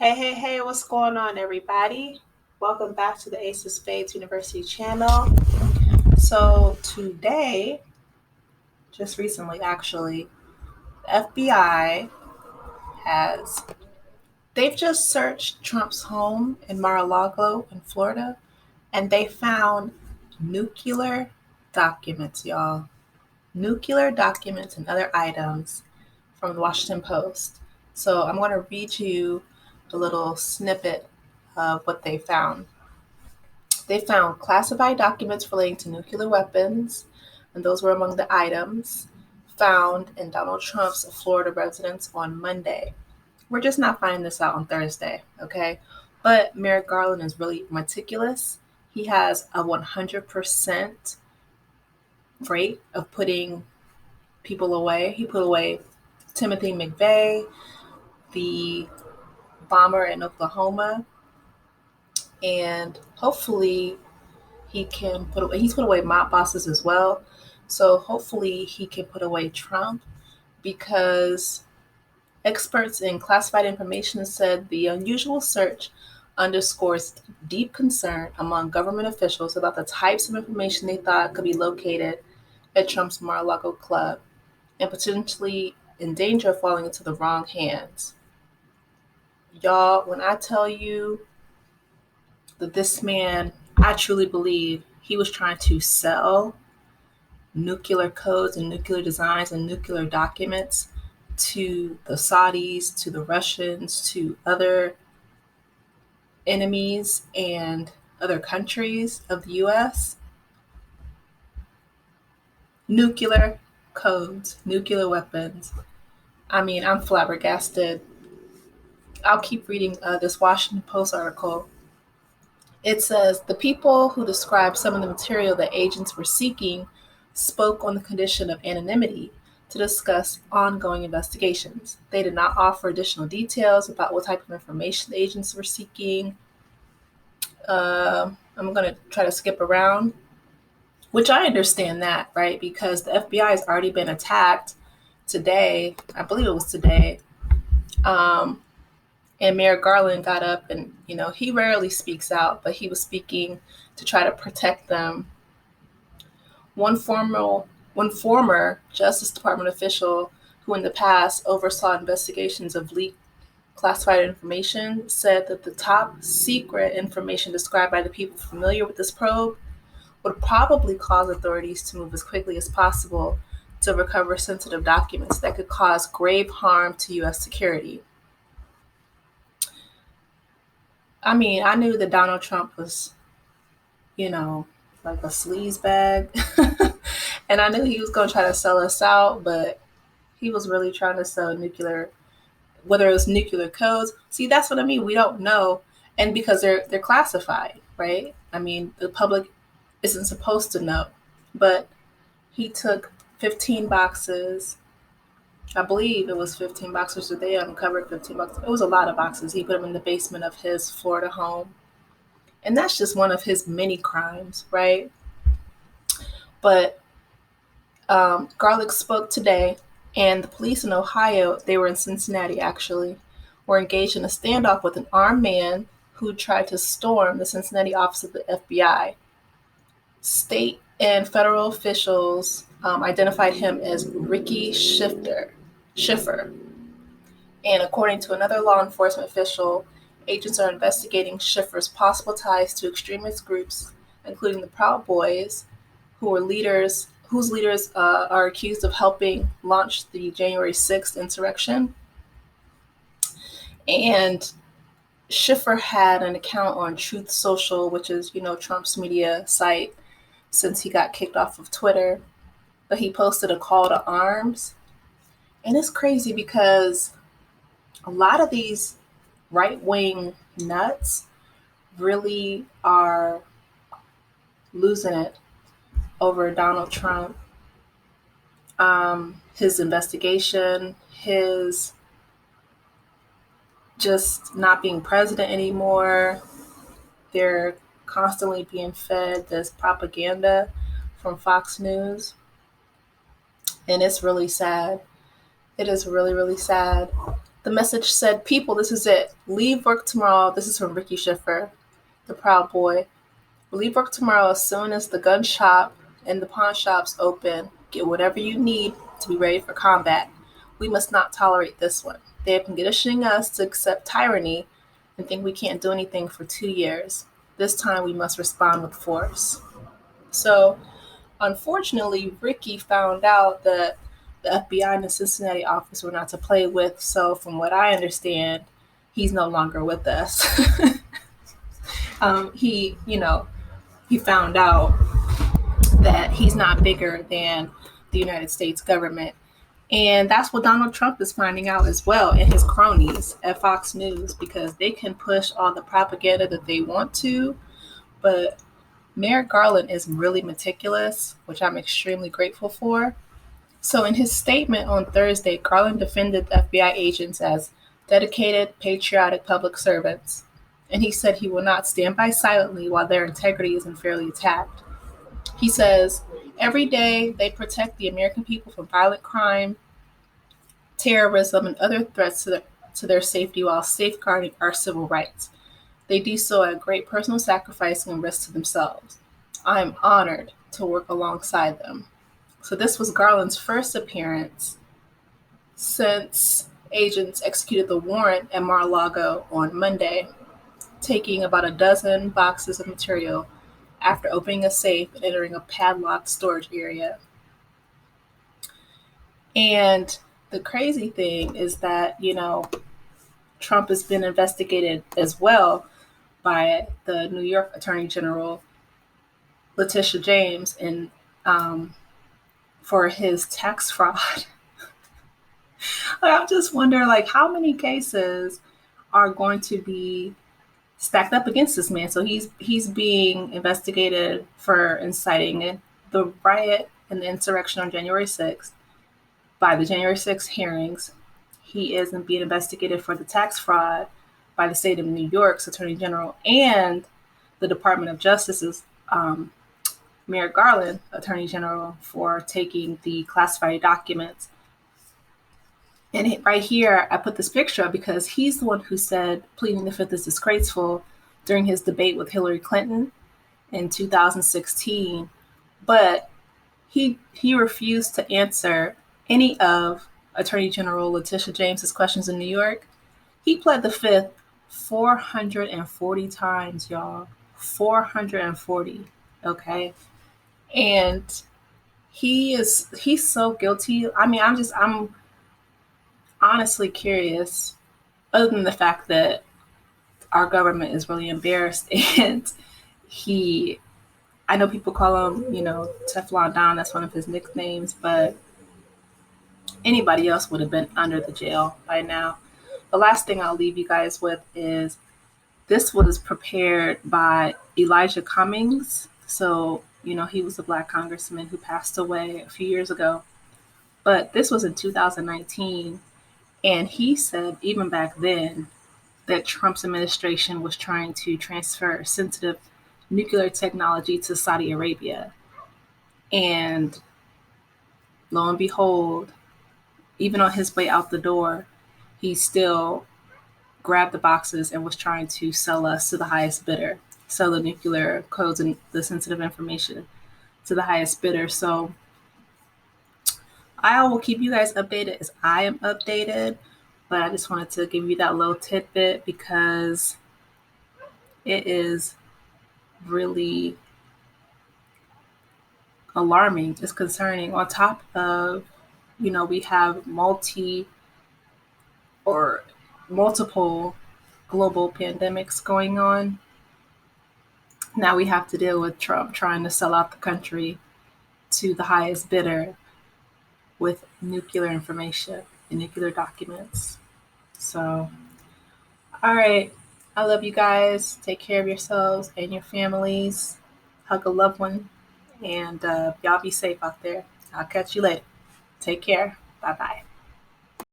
Hey, what's going on, everybody? Welcome back to the Ace of Spades University channel. So, today, just recently actually, the FBI has, they've just searched Trump's home in Mar-a-Lago in Florida, and they found nuclear documents, y'all. Nuclear documents and other items from the Washington Post. So, I'm going to read you a little snippet of what they found. They found classified documents relating to nuclear weapons, and those were among the items found in Donald Trump's Florida residence on Monday. We're just not finding this out on Thursday, okay? But Merrick Garland is really meticulous. He has a 100% rate of putting people away. He put away Timothy McVeigh, the bomber in Oklahoma, and hopefully he's put away mob bosses as well. So hopefully he can put away Trump, because experts in classified information said the unusual search underscores deep concern among government officials about the types of information they thought could be located at Trump's Mar-a-Lago club and potentially in danger of falling into the wrong hands. Y'all, when I tell you that this man, I truly believe he was trying to sell nuclear codes and nuclear designs and nuclear documents to the Saudis, to the Russians, to other enemies and other countries of the US. Nuclear codes, nuclear weapons. I mean, I'm flabbergasted. I'll keep reading this Washington Post article. It says the people who described some of the material that agents were seeking spoke on the condition of anonymity to discuss ongoing investigations. They did not offer additional details about what type of information the agents were seeking. I'm going to try to skip around, which I understand that, right? Because the FBI has already been attacked today. I believe it was today. And Merrick Garland got up and, he rarely speaks out, but he was speaking to try to protect them. One former Justice Department official who in the past oversaw investigations of leaked classified information said that the top secret information described by the people familiar with this probe would probably cause authorities to move as quickly as possible to recover sensitive documents that could cause grave harm to U.S. security. I mean, I knew that Donald Trump was, like a sleaze bag. And I knew he was going to try to sell us out, but he was really trying to sell nuclear, whether it was nuclear codes. See, that's what I mean. We don't know. And because they're classified, right? I mean, the public isn't supposed to know. But he took 15 boxes. I believe it was 15 boxes. So they uncovered 15 boxes. It was a lot of boxes. He put them in the basement of his Florida home. And that's just one of his many crimes, right? But Garlic spoke today, and the police in Ohio, they were in Cincinnati actually, were engaged in a standoff with an armed man who tried to storm the Cincinnati office of the FBI. State and federal officials identified him as Ricky Schiffer. And according to another law enforcement official, agents are investigating Schiffer's possible ties to extremist groups, including the Proud Boys, whose leaders are accused of helping launch the January 6th insurrection. And Schiffer had an account on Truth Social, which is, Trump's media site, since he got kicked off of Twitter. But he posted a call to arms. And it's crazy because a lot of these right-wing nuts really are losing it over Donald Trump, his investigation, his just not being president anymore. They're constantly being fed this propaganda from Fox News. And it's really sad. It is really, really sad. The message said, "People, this is it. Leave work tomorrow." This is from Ricky Schiffer, the Proud Boy. "Leave work tomorrow as soon as the gun shop and the pawn shops open. Get whatever you need to be ready for combat. We must not tolerate this one. They have been conditioning us to accept tyranny and think we can't do anything for 2 years. This time we must respond with force." So, unfortunately, Ricky found out that the FBI and the Cincinnati office were not to play with. So, from what I understand, he's no longer with us. He found out that he's not bigger than the United States government. And that's what Donald Trump is finding out as well, and his cronies at Fox News, because they can push all the propaganda that they want to, but Merrick Garland is really meticulous, which I'm extremely grateful for. So in his statement on Thursday, Garland defended the FBI agents as dedicated, patriotic public servants. And he said he will not stand by silently while their integrity is unfairly attacked. He says, "Every day they protect the American people from violent crime, terrorism, and other threats to their safety while safeguarding our civil rights. They do so at great personal sacrifice and risk to themselves. I am honored to work alongside them." So this was Garland's first appearance since agents executed the warrant at Mar-a-Lago on Monday, taking about a dozen boxes of material after opening a safe and entering a padlocked storage area. And the crazy thing is that, Trump has been investigated as well by the New York Attorney General, Letitia James, for his tax fraud. I'm just wondering, how many cases are going to be stacked up against this man? So he's being investigated for inciting the riot and the insurrection on January 6th. By the January 6th hearings, he is being investigated for the tax fraud by the state of New York's Attorney General and the Department of Justice's Merrick Garland, Attorney General, for taking the classified documents. And right here, I put this picture up because he's the one who said pleading the fifth is disgraceful during his debate with Hillary Clinton in 2016. But he refused to answer any of Attorney General Letitia James's questions in New York. He pled the fifth 440 times, y'all. 440. Okay. And he's so guilty. I mean, I'm honestly curious, other than the fact that our government is really embarrassed, and I know people call him, Teflon Don, that's one of his nicknames, but anybody else would have been under the jail by now. The last thing I'll leave you guys with is this was prepared by Elijah Cummings. So, he was a Black congressman who passed away a few years ago. But this was in 2019. And he said, even back then, that Trump's administration was trying to transfer sensitive nuclear technology to Saudi Arabia. And lo and behold, even on his way out the door, he still grabbed the boxes and was trying to sell us to the highest bidder, sell the nuclear codes and the sensitive information to the highest bidder. So I will keep you guys updated as I am updated, but I just wanted to give you that little tidbit because it is really alarming. It's concerning. On top of, we have multiple global pandemics going on. Now we have to deal with Trump trying to sell out the country to the highest bidder with nuclear information and nuclear documents. So, all right. I love you guys. Take care of yourselves and your families. Hug a loved one. And y'all be safe out there. I'll catch you later. Take care. Bye-bye.